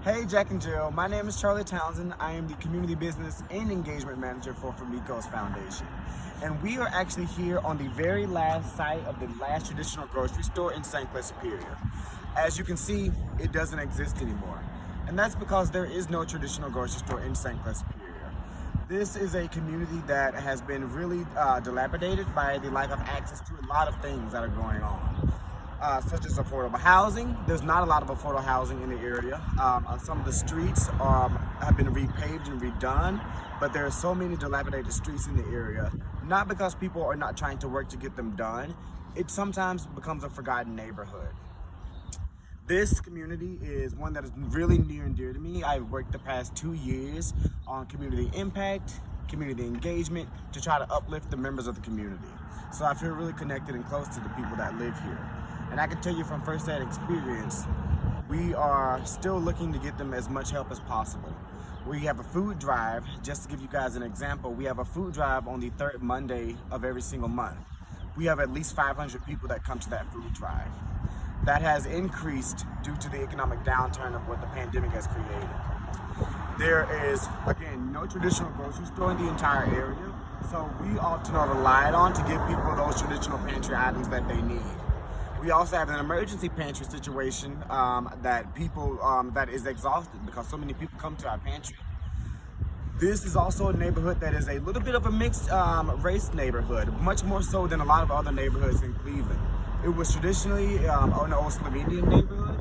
Hey Jack and Jill, my name is Charlie Townsend. I am the Community Business and Engagement Manager for Famicos Foundation. And we are actually here on the very last site of the last traditional grocery store in C.L.E, Superior. As you can see, it doesn't exist anymore. And that's because there is no traditional grocery store in C.L.E, Superior. This is a community that has been really dilapidated by the lack of access to a lot of things that are going on. Such as affordable housing. There's not a lot of affordable housing in the area. Some of the streets have been repaved and redone, but there are so many dilapidated streets in the area, not because people are not trying to work to get them done. It sometimes becomes a forgotten neighborhood. This community is one that is really near and dear to me. I've worked the past 2 years on community impact, community engagement, to try to uplift the members of the community. So I feel really connected and close to the people that live here. And I can tell you from first-hand experience, we are still looking to get them as much help as possible. We have a food drive. Just to give you guys an example, we have a food drive on the third Monday of every single month. We have at least 500 people that come to that food drive. That has increased due to the economic downturn of what the pandemic has created. There is, again, no traditional grocery store in the entire area, so we often are relied on to give people those traditional pantry items that they need. We also have an emergency pantry situation that is exhausted because so many people come to our pantry. This is also a neighborhood that is a little bit of a mixed race neighborhood, much more so than a lot of other neighborhoods in Cleveland. It was traditionally an old Slovenian neighborhood,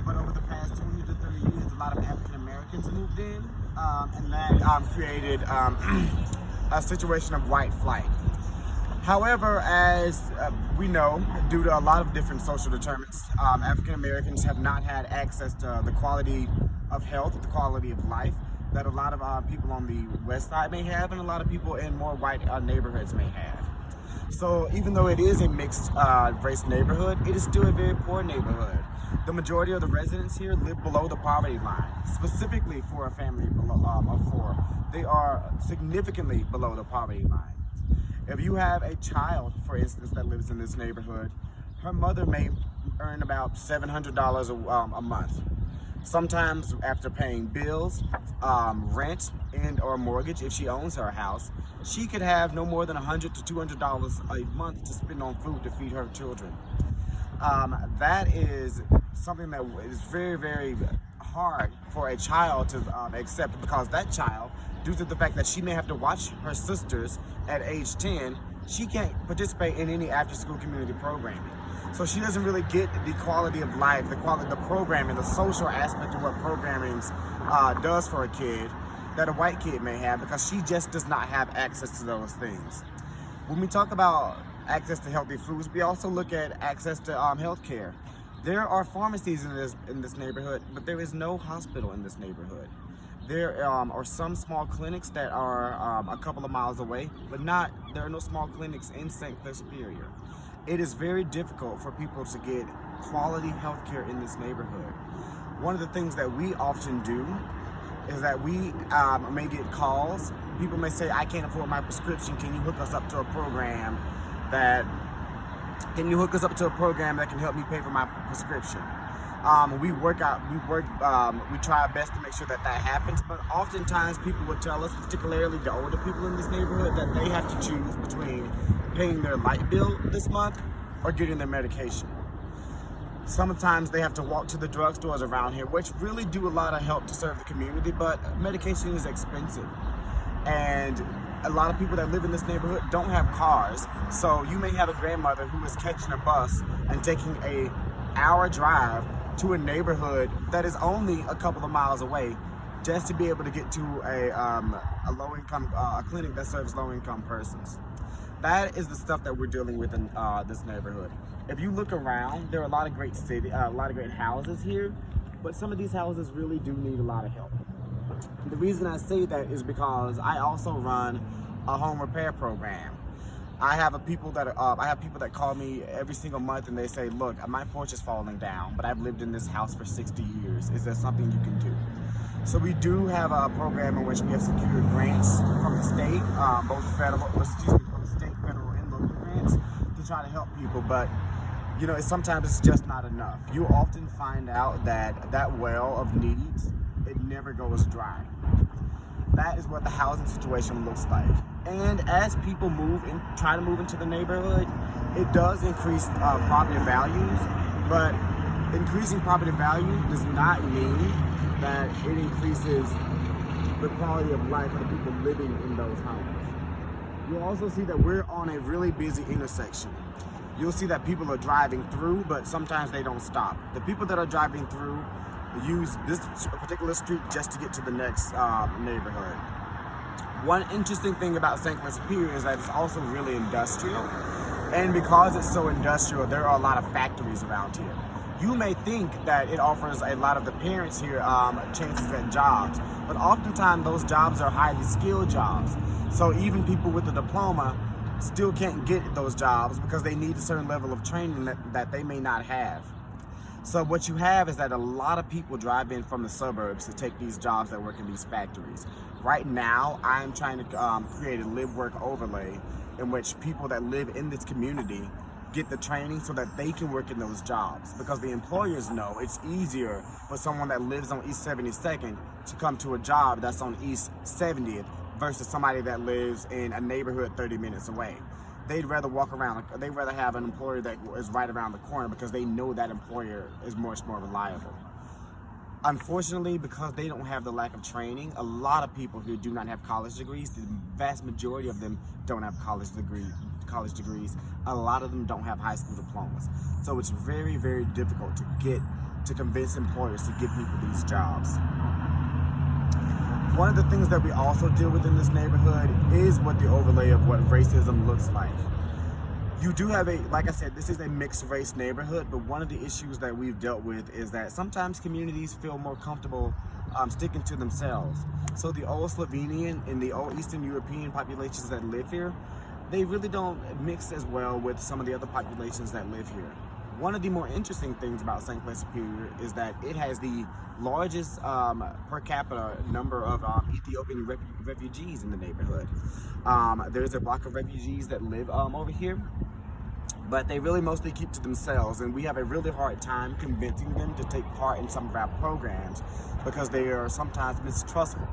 but over the past 20 to 30 years, a lot of African Americans moved in, and that created a situation of white flight. However, as we know, due to a lot of different social determinants, African Americans have not had access to the quality of health, the quality of life that a lot of people on the west side may have, and a lot of people in more white neighborhoods may have. So even though it is a mixed race neighborhood, it is still a very poor neighborhood. The majority of the residents here live below the poverty line, specifically for a family of four. They are significantly below the poverty line. If you have a child, for instance, that lives in this neighborhood, her mother may earn about $700 a month. Sometimes after paying bills, rent, and or mortgage, if she owns her house, she could have no more than $100 to $200 a month to spend on food to feed her children. That is something that is very, very hard for a child to accept, because that child, due to the fact that she may have to watch her sisters at age 10, she can't participate in any after-school community programming. So she doesn't really get the quality of life, the quality of the programming, the social aspect of what programming does for a kid that a white kid may have, because she just does not have access to those things. When we talk about access to healthy foods, we also look at access to health care. There are pharmacies in this neighborhood, but there is no hospital in this neighborhood. There are some small clinics that are a couple of miles away, but there are no small clinics in C.L.E. Superior. It is very difficult for people to get quality health care in this neighborhood. One of the things that we often do is that we may get calls. People may say, I can't afford my prescription, can you hook us up to a program that can help me pay for my prescription? We try our best to make sure that happens, but oftentimes people will tell us, particularly the older people in this neighborhood, that they have to choose between paying their light bill this month or getting their medication. Sometimes they have to walk to the drugstores around here, which really do a lot of help to serve the community, but medication is expensive. And a lot of people that live in this neighborhood don't have cars, so you may have a grandmother who is catching a bus and taking an hour drive to a neighborhood that is only a couple of miles away just to be able to get to a low-income clinic that serves low-income persons. That is the stuff that we're dealing with in this neighborhood. If you look around, there are a lot of great houses here, but some of these houses really do need a lot of help. The reason I say that is because I also run a home repair program. I have people that call me every single month and they say, look, my porch is falling down, but I've lived in this house for 60 years. Is there something you can do? So we do have a program in which we have secured grants from the state, both state, federal, and local grants to try to help people. But sometimes it's just not enough. You often find out that that well of needs, it never goes dry. That is what the housing situation looks like. And as people try to move into the neighborhood, it does increase property values, but increasing property value does not mean that it increases the quality of life of the people living in those homes. You'll also see that we're on a really busy intersection. You'll see that people are driving through, but sometimes they don't stop. The people that are driving through use this particular street just to get to the next neighborhood. One interesting thing about Clair and Superior is that it's also really industrial. And because it's so industrial, there are a lot of factories around here. You may think that it offers a lot of the parents here chances at jobs, but oftentimes those jobs are highly skilled jobs. So even people with a diploma still can't get those jobs because they need a certain level of training that they may not have. So what you have is that a lot of people drive in from the suburbs to take these jobs that work in these factories. Right now, I'm trying to create a live-work overlay in which people that live in this community get the training so that they can work in those jobs, because the employers know it's easier for someone that lives on East 72nd to come to a job that's on East 70th versus somebody that lives in a neighborhood 30 minutes away. They'd rather walk around, they'd rather have an employer that is right around the corner because they know that employer is much more reliable. Unfortunately, because they don't have the lack of training, a lot of people who do not have college degrees, the vast majority of them don't have college degrees. A lot of them don't have high school diplomas. So it's very, very difficult to convince employers to give people these jobs. One of the things that we also deal with in this neighborhood is what the overlay of what racism looks like. You do have like I said, this is a mixed race neighborhood, but one of the issues that we've dealt with is that sometimes communities feel more comfortable sticking to themselves. So the old Slovenian and the old Eastern European populations that live here, they really don't mix as well with some of the other populations that live here. One of the more interesting things about Clair and Superior is that it has the largest per capita number of Ethiopian refugees in the neighborhood. There's a block of refugees that live over here, but they really mostly keep to themselves, and we have a really hard time convincing them to take part in some of our programs because they are sometimes mistrustful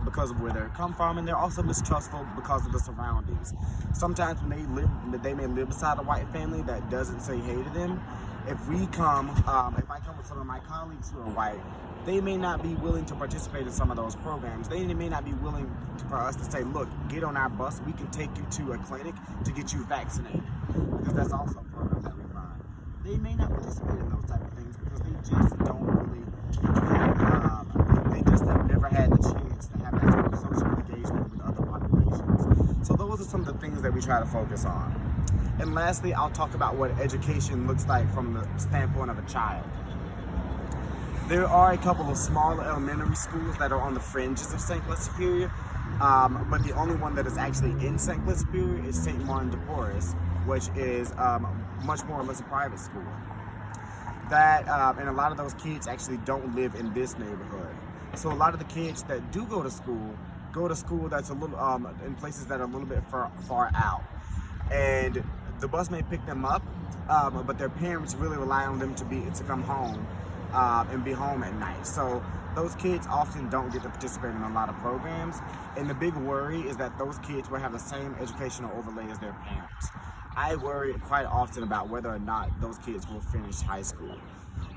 because of where they come from, and they're also mistrustful because of the surroundings. Sometimes when they may live beside a white family that doesn't say hey to them. If I come with some of my colleagues who are white, they may not be willing to participate in some of those programs. They may not be willing for us to say, look, get on our bus, we can take you to a clinic to get you vaccinated, because that's also a program that we run. They may not participate in those type of things because they just don't really they just have never had the chance to have that sort of social engagement with other populations. So those are some of the things that we try to focus on. And lastly, I'll talk about what education looks like from the standpoint of a child. There are a couple of smaller elementary schools that are on the fringes of Clair and Superior, but the only one that is actually in Clair and Superior is St. Martin de Porres, which is much more or less a private school. And a lot of those kids actually don't live in this neighborhood. So a lot of the kids that do go to school that's a little in places that are a little bit far out. And the bus may pick them up, but their parents really rely on them to come home and be home at night. So those kids often don't get to participate in a lot of programs. And the big worry is that those kids will have the same educational overlay as their parents. I worry quite often about whether or not those kids will finish high school.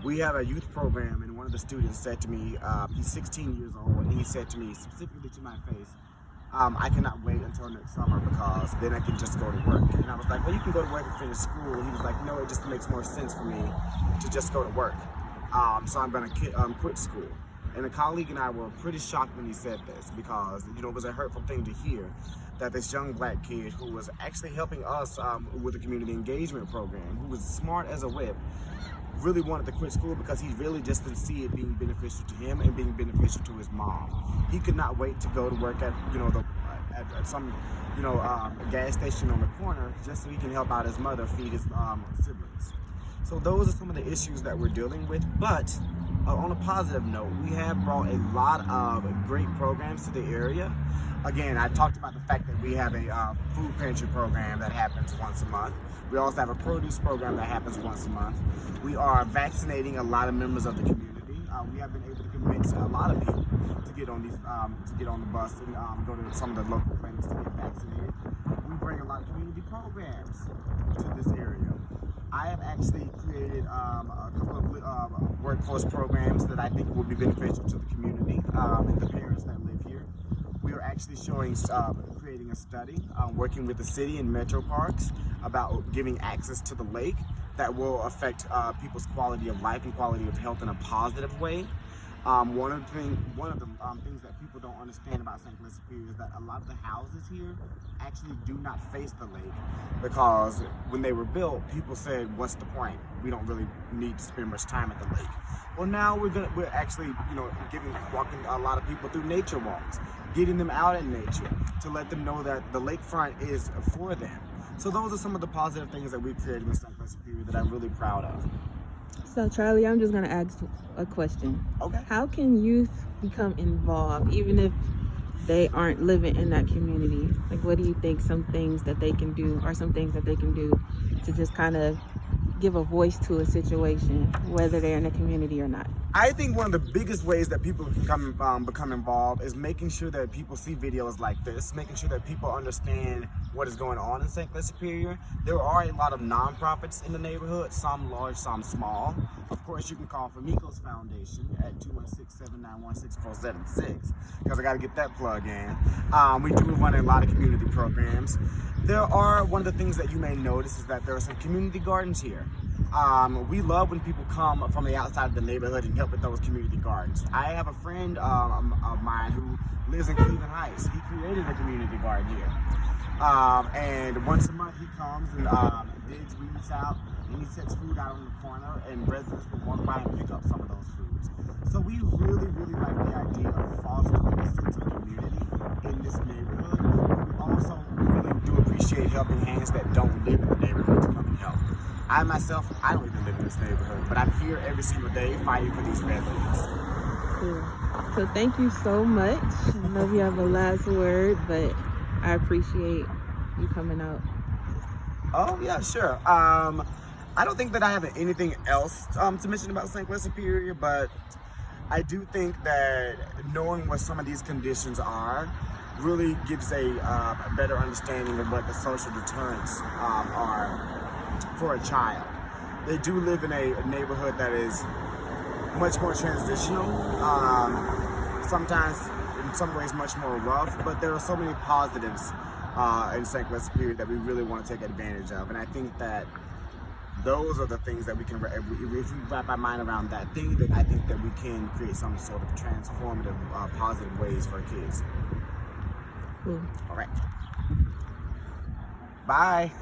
We have a youth program, and one of the students said to me, he's 16 years old, and he said to me, specifically to my face, I cannot wait until next summer because then I can just go to work. And I was like, well, you can go to work and finish school. And he was like, no, it just makes more sense for me to just go to work. So I'm going to quit school. And a colleague and I were pretty shocked when he said this because, it was a hurtful thing to hear that this young black kid who was actually helping us with the community engagement program, who was smart as a whip, really wanted to quit school because he really just didn't see it being beneficial to him and being beneficial to his mom. He could not wait to go to work at some gas station on the corner just so he can help out his mother feed his siblings. So those are some of the issues that we're dealing with, but on a positive note, we have brought a lot of great programs to the area. Again, I talked about the fact that we have a food pantry program that happens once a month. We also have a produce program that happens once a month. We are vaccinating a lot of members of the community. We have been able to convince a lot of people to get on the bus and go to some of the local clinics to get vaccinated. We bring a lot of community programs to this area. I have actually created a couple of workforce programs that I think will be beneficial to the community and the parents that live here. We are actually creating a study, working with the city and metro parks about giving access to the lake that will affect people's quality of life and quality of health in a positive way. One of the things that people don't understand about St. Clair Superior is that a lot of the houses here actually do not face the lake, because when they were built, people said, "What's the point? We don't really need to spend much time at the lake." Well, now we're actually walking a lot of people through nature walks, getting them out in nature to let them know that the lakefront is for them. So those are some of the positive things that we've created in St. Clair Superior that I'm really proud of. So Charlie, I'm just going to ask a question. Okay. How can youth become involved even if they aren't living in that community? Like, what do you think some things that they can do to just kind of give a voice to a situation, whether they're in a community or not? I think one of the biggest ways that people can become involved is making sure that people see videos like this, making sure that people understand what is going on in St. Clair Superior. There are a lot of nonprofits in the neighborhood, some large, some small. Of course, you can call Famicos Foundation at 216-791-6476, because I got to get that plug in. We do run a lot of community programs. One of the things that you may notice is that there are some community gardens here. We love when people come from the outside of the neighborhood and help with those community gardens. I have a friend of mine who lives in Cleveland Heights. He created a community garden here. And once a month he comes and digs weeds out, and he sets food out on the corner, and residents will walk by and pick up some of those foods. So we really, really like the idea of fostering a sense of community in this neighborhood. We also really do appreciate helping hands that don't live in the neighborhood to come and help. I myself, I don't even live in this neighborhood, but I'm here every single day fighting for these residents. Cool. So thank you so much. I don't know if you have a last word, but I appreciate you coming out. Oh yeah, sure. I don't think that I have anything else to mention about St. Clair Superior, but I do think that knowing what some of these conditions are really gives a better understanding of what the social deterrents are for a child. They do live in a neighborhood that is much more transitional, sometimes in some ways much more rough, but there are so many positives in St. Clair Superior that we really want to take advantage of. And I think that those are the things that we can, if we wrap our mind around that thing, then I think that we can create some sort of transformative, positive ways for kids. Cool. All right. Bye.